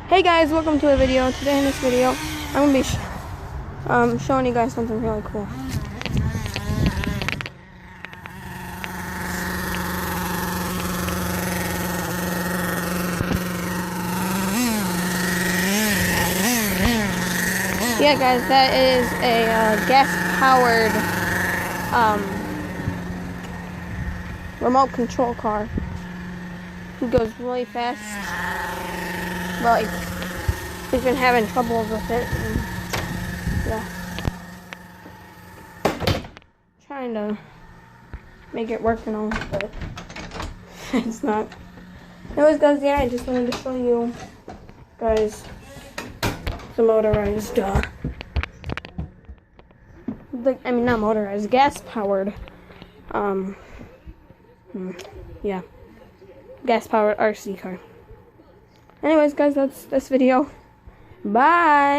Hey guys, welcome to a video. Today in this video, I'm going to be showing you guys something really cool. Yeah guys, that is a gas-powered remote control car. It goes really fast. But like, he's been having trouble with it. And, yeah. Trying to make it work and all, but it's not. Anyways guys, yeah, I just wanted to show you guys the motorized, not motorized, gas-powered, yeah, gas-powered RC car. Anyways guys, that's this video. Bye!